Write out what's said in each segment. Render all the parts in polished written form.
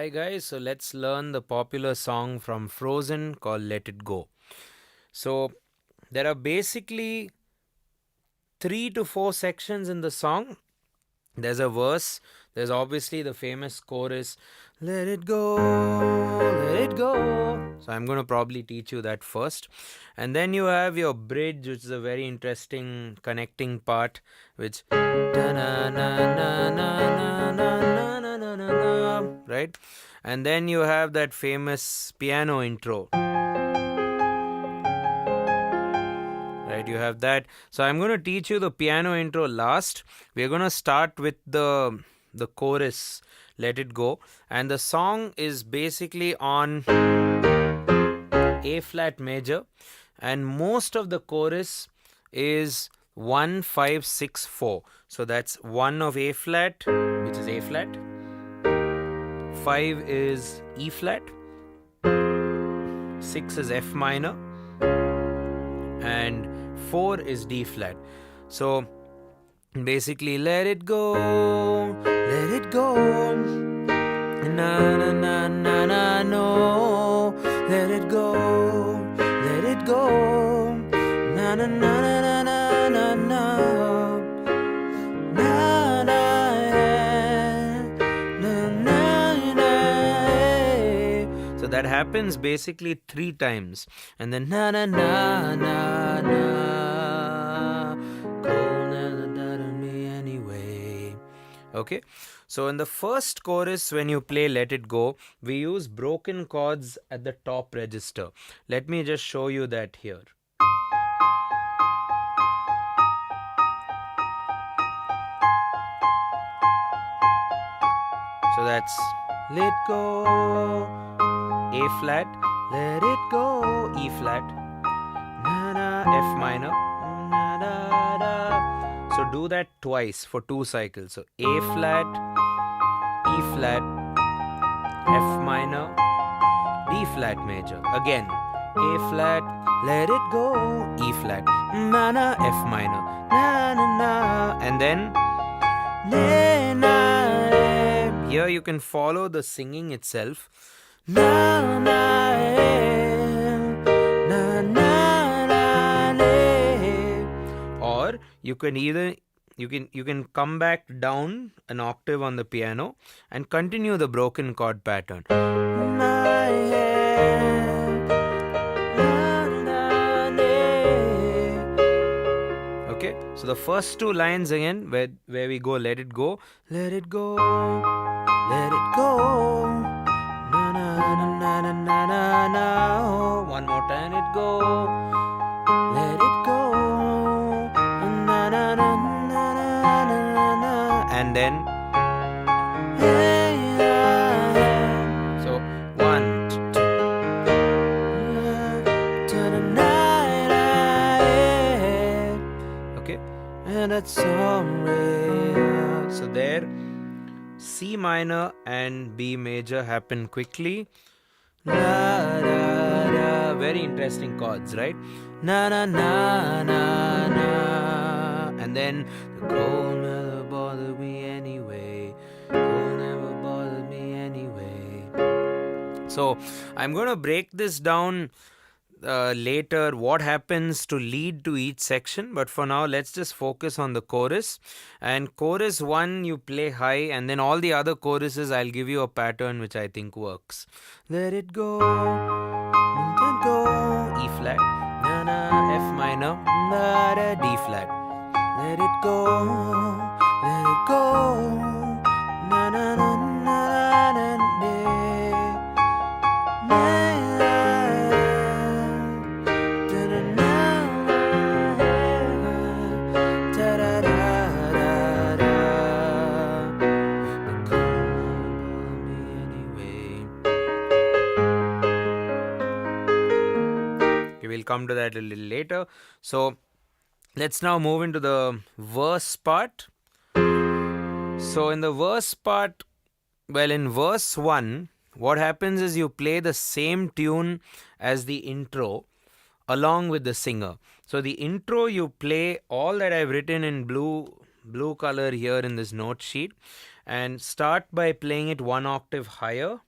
Hi guys, so let's learn the popular song from Frozen called Let It Go. So there are basically 3 to 4 sections in the song. There's a verse, there's obviously the famous chorus, let it go, let it go. So I'm going to probably teach you that first. And then you have your bridge, which is a very interesting connecting part, which right? And then you have that famous piano intro. Right, you have that. So I'm going to teach you the piano intro last. We're going to start with the chorus, Let It Go, and the song is basically on A flat major, and most of the chorus is 1 5 6 4. So that's 1 of A flat, which is A flat, 5 is E flat, 6 is F minor, and 4 is D flat. So basically, let it go, na na na na na no, let it go, na na na na na na na. So that happens basically 3 times, and then na na na na na. Me anyway. Okay, so in the first chorus, when you play Let It Go, we use broken chords at the top register. Let me just show you that here. So that's let go, A flat, let it go, E flat, na na, F minor, na da da. So do that twice for 2 cycles. So A flat, E flat, F minor, D flat major. Again, A flat, let it go, E flat, na na, F minor, na na na, and then na na. Here you can follow the singing itself. Na na na na na. Or you can either you can come back down an octave on the piano and continue the broken chord pattern. Okay, so the first 2 lines again, where we go, let it go, let it go, let it go, na na na na na na na. One more time, let it go, let it go, na na na na na na na, and then so 1 2. Okay, and that's all. So there, C minor and B major happen quickly. La, da, da. Very interesting chords, right? Na na na na na. And then the cold never bothered me anyway. Cold never bothered me anyway. So I'm going to break this down later, what happens to lead to each section, but for now let's just focus on the chorus. And chorus 1 you play high, and then all the other choruses I'll give you a pattern which I think works. Let it go, let it go, E flat, na na, F minor, na da, D flat. Let it go, na na na na na na. We'll come to that a little later. So let's now move into the verse part. So in the verse part, well, in verse 1, what happens is you play the same tune as the intro along with the singer. So the intro you play all that I've written in blue color here in this note sheet, and start by playing it 1 octave higher,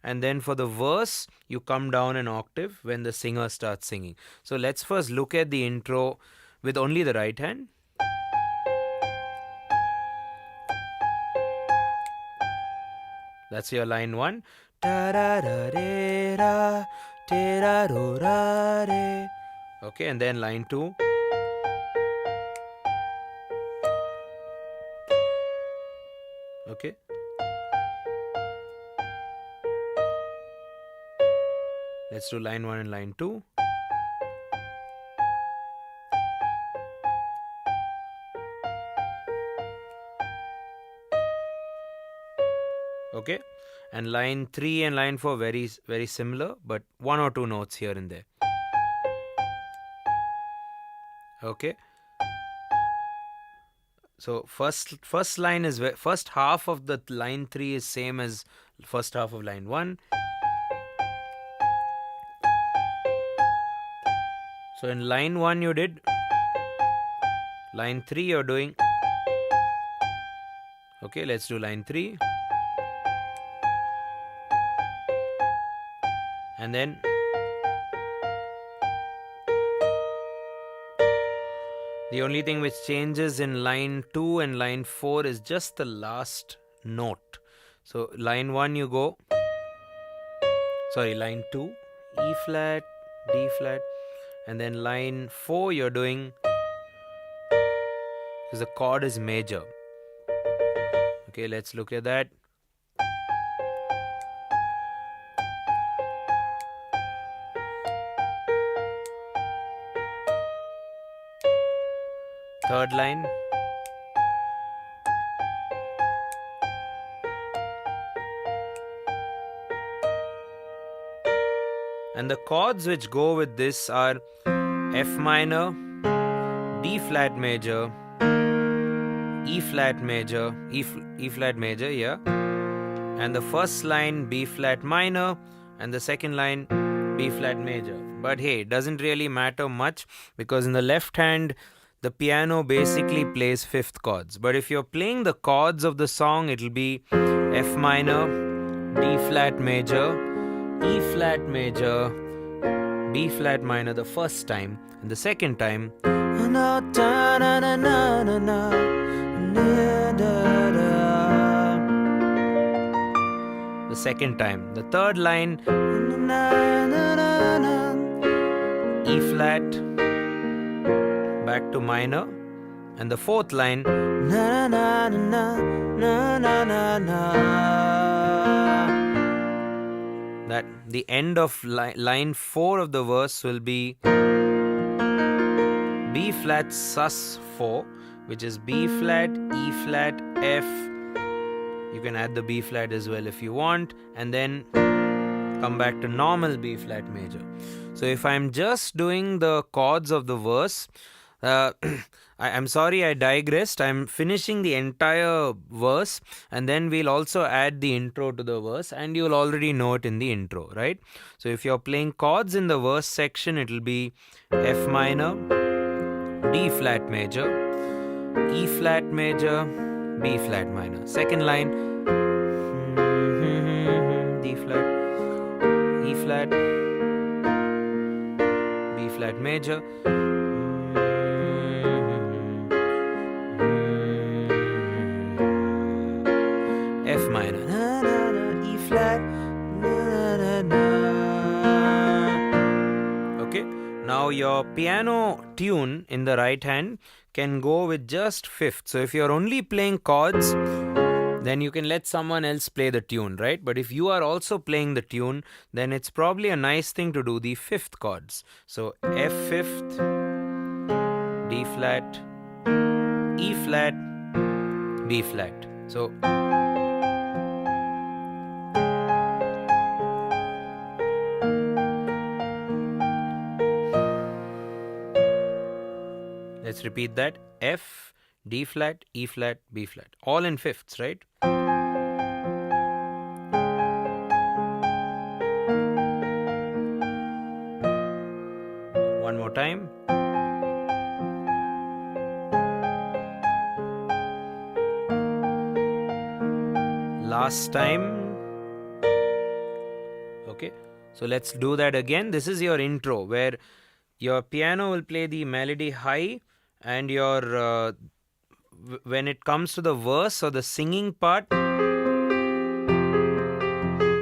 and then for the verse, you come down an octave when the singer starts singing. So let's first look at the intro with only the right hand. That's your line 1. Okay, and then line 2. Okay. Let's do line 1 and line 2. Okay, and line 3 and line 4 very very similar, but 1 or 2 notes here and there. Okay, so first line is first half of the line 3 is same as first half of line 1. So in line 1 you did, line 3 you're doing. Okay, let's do line 3. And then the only thing which changes in line 2 and line 4 is just the last note. So line 1 you go, line 2, E flat, D flat, and then line 4 you're doing, because the chord is major. Okay, let's look at that. Third line. And the chords which go with this are F minor, D flat major, E flat major, E flat major, yeah. And the first line B flat minor, and the second line B flat major. But hey, it doesn't really matter much, because in the left hand, the piano basically plays fifth chords. But if you're playing the chords of the song, it'll be F minor, D flat major, E flat major, B flat minor the first time, and the second time, the second time. The third line, E flat, back to minor, and the fourth line, that the end of line 4 of the verse will be B flat sus 4, which is B flat, E flat, F. You can add the B flat as well if you want, and then come back to normal B flat major. So if I'm just doing the chords of the verse, I'm sorry I digressed. I'm finishing the entire verse, and then we'll also add the intro to the verse, and you'll already know it in the intro, right? So if you're playing chords in the verse section, it'll be F minor, D flat major, E flat major, B flat minor. Second line, D flat, E flat, B flat major, F minor, E flat, okay. Now your piano tune in the right hand can go with just fifth. So if you're only playing chords, then you can let someone else play the tune, right? But if you are also playing the tune, then it's probably a nice thing to do the fifth chords. So F fifth, D flat, E flat, B flat. So let's repeat that. F, D flat, E flat, B flat. All in fifths, right? One more time. Last time. So let's do that again. This is your intro where your piano will play the melody high, and your when it comes to the verse or the singing part,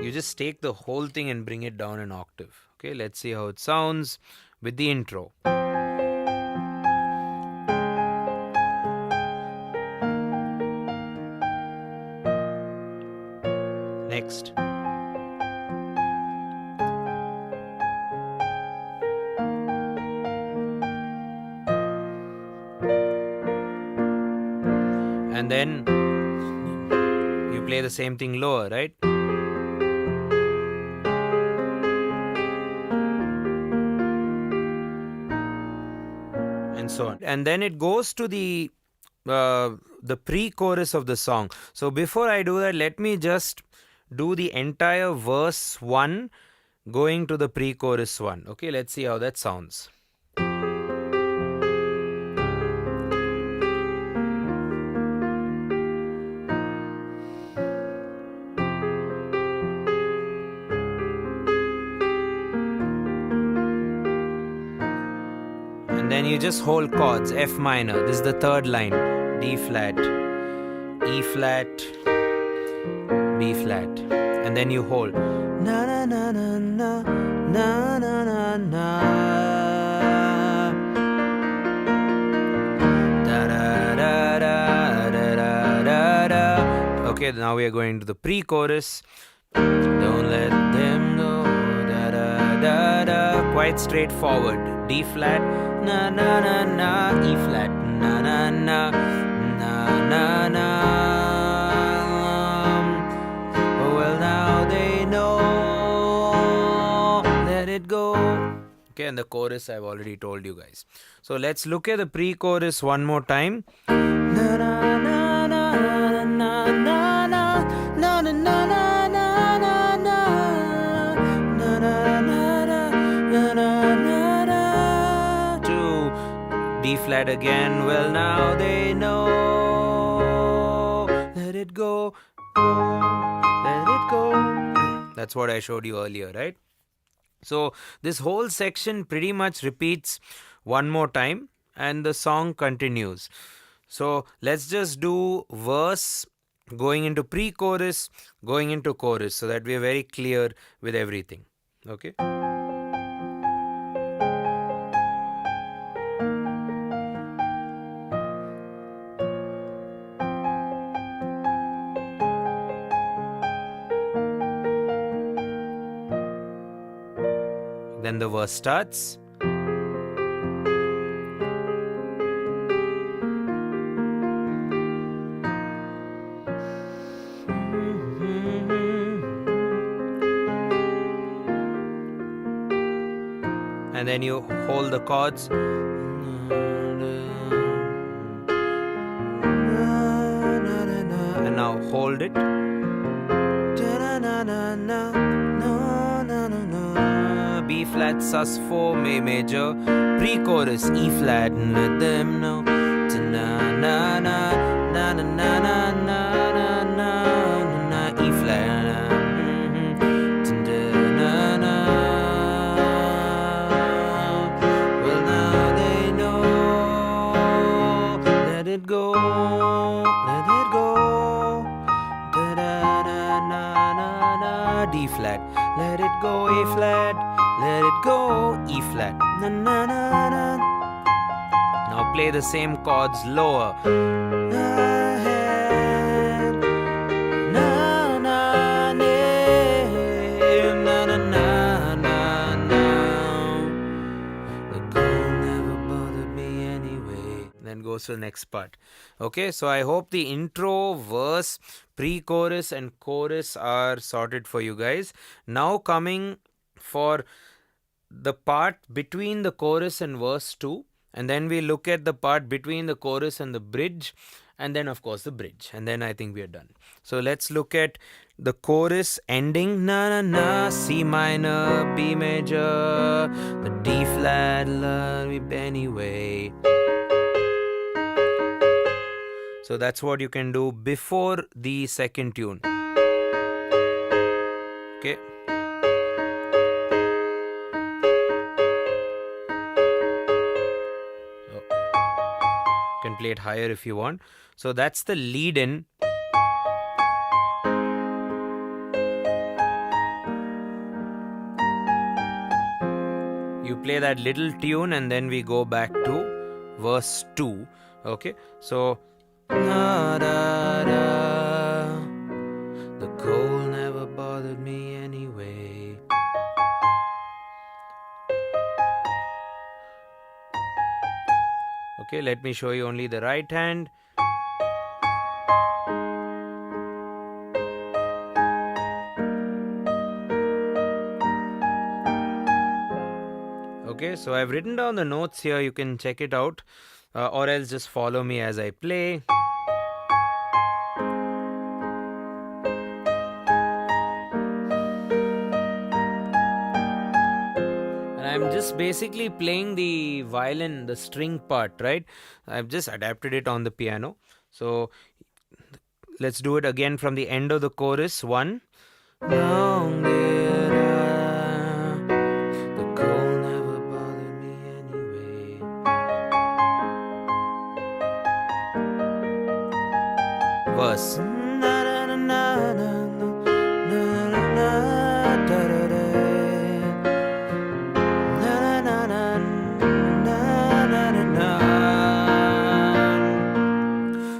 you just take the whole thing and bring it down an octave. Okay, let's see how it sounds with the intro. Next. And then you play the same thing lower, right? And so on. And then it goes to the pre-chorus of the song. So before I do that, let me just do the entire verse 1 going to the pre-chorus 1. Okay, let's see how that sounds. And then you just hold chords. F minor, this is the third line. D flat, E flat, B flat, and then you hold. Na na na na na na na na na. Da da da da da da da. Okay, now we are going to the pre-chorus. Don't let them know. Da da da da. Quite straightforward. D flat, na na na na. E flat, na na na na na. Well, now they know. Let it go. Okay, and the chorus I've already told you guys. So let's look at the pre-chorus one more time. Na na na na na na na na na na na na. To D flat again. Well, now they know. Let it go. Let it go. That's what I showed you earlier, right? So this whole section pretty much repeats one more time and the song continues. So let's just do verse going into pre-chorus, going into chorus, so that we are very clear with everything. Okay? Then the verse starts. And then you hold the chords. And now hold it. B flat, sus4, A major, pre-chorus, E flat, and let them know. Na na na na na na na na na na, E flat, na na. Well, now they know. Let it go, let it go. Da da da na na na, D flat, let it go, A flat. Let it go, E flat, na na na na. Now play the same chords lower. Na na na na na na. The girl never bothered me anyway. Then goes to the next part. Okay, so I hope the intro, verse, pre-chorus and chorus are sorted for you guys. Now coming for the part between the chorus and verse 2, and then we look at the part between the chorus and the bridge, and then of course the bridge, and then I think we are done. So let's look at the chorus ending. Na na na, C minor, B major, the D flat, anyway. So that's what you can do before the second tune. Okay. play it higher if you want. So that's the lead in. You play that little tune and then we go back to verse 2. Okay, so da, da, da. The cold never bothered me anyway. Okay, let me show you only the right hand. Okay, so I've written down the notes here. You can check it out, or else just follow me as I play. And I'm just basically playing the violin, the string part, right? I've just adapted it on the piano. So let's do it again from the end of the chorus. 1. Long did the cold never bothered me anyway. Verse. Na, na, na, na, na, na, na, na, da, da, da. Na, na, na, na, na, na, na.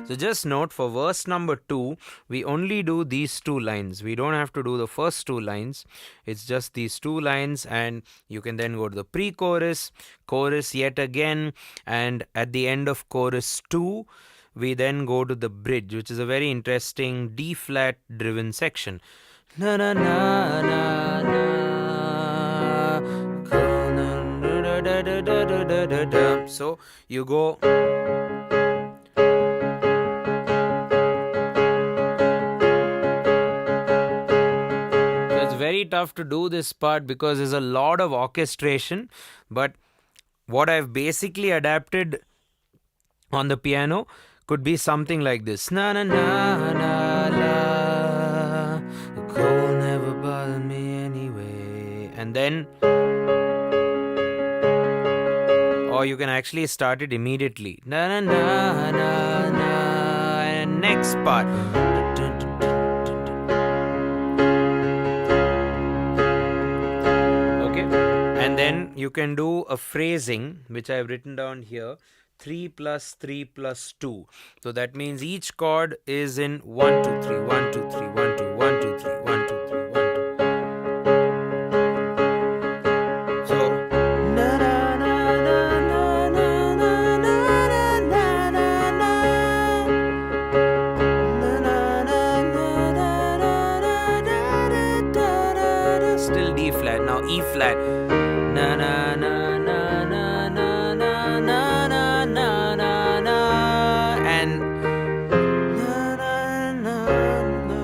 So just note, for verse number 2, we only do these 2 lines. We don't have to do the first 2 lines. It's just these 2 lines, and you can then go to the pre-chorus, chorus yet again, and at the end of chorus 2, we then go to the bridge, which is a very interesting D-flat driven section. Na na na na na. So you go. Very tough to do this part because there's a lot of orchestration, but what I've basically adapted on the piano could be something like this. Na na na na la, the cold never bothered me anyway. And then, or you can actually start it immediately. Na na na na na, and next part. Then you can do a phrasing, which I have written down here, 3 plus 3 plus 2. So that means each chord is in 1, 2, 3, 1, 2, 3, 1, 2, 1, 2, 3, 1, 2, 3, 1, 2. So na na na na na na na na na na. Still D flat. Now E flat. Na na na na na na na na na na na na, and na na na na na.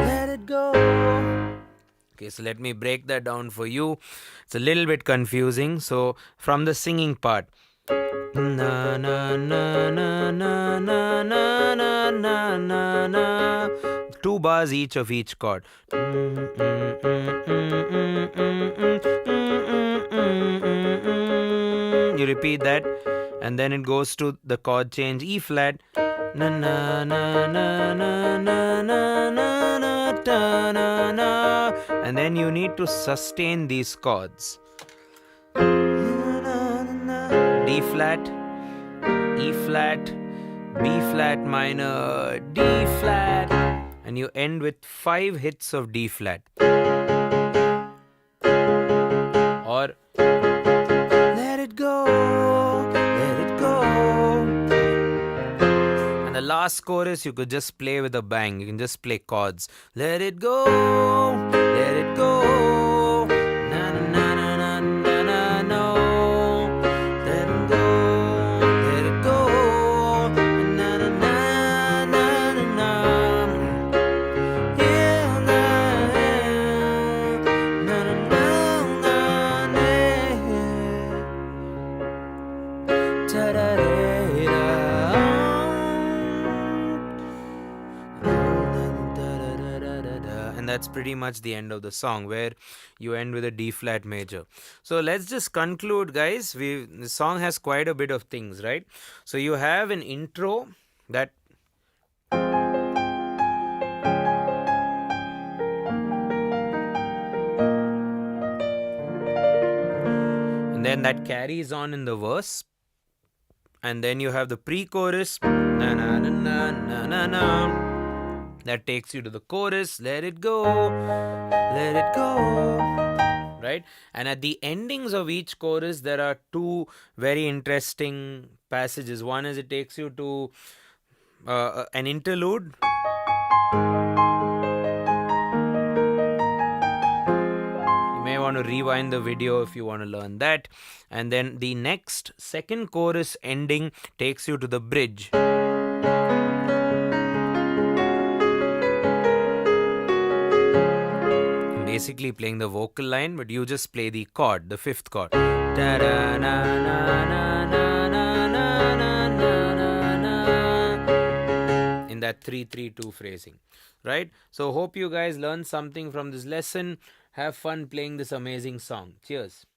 Let it go. Okay, so let me break that down for you. It's a little bit confusing. So from the singing part. Na na na na na na na na na na na. 2 bars each of each chord. You repeat that, and then it goes to the chord change E flat. Na na na na na na na na na na na, and then you need to sustain these chords. D flat, E flat, B flat minor, D flat, and you end with 5 hits of D flat. Or let it go, let it go. And the last chorus you could just play with a bang. You can just play chords. Let it go, let it go. Na na na na na na na no. Let it go, let it go. Na na na na na na. Yeah, na na na na na. Ta da da da. that's pretty much the end of the song, where you end with a D flat major. So let's just conclude, guys. The song has quite a bit of things, right? So you have an intro that and then that carries on in the verse, and then you have the pre-chorus, na na na na na na na, that takes you to the chorus, let it go, right? And at the endings of each chorus there are two very interesting passages. One is it takes you to an interlude. You may want to rewind the video if you want to learn that. And then the next second chorus ending takes you to the bridge. Basically playing the vocal line, but you just play the chord, the fifth chord. In that 3-3-2 phrasing, right? So hope you guys learned something from this lesson. Have fun playing this amazing song. Cheers.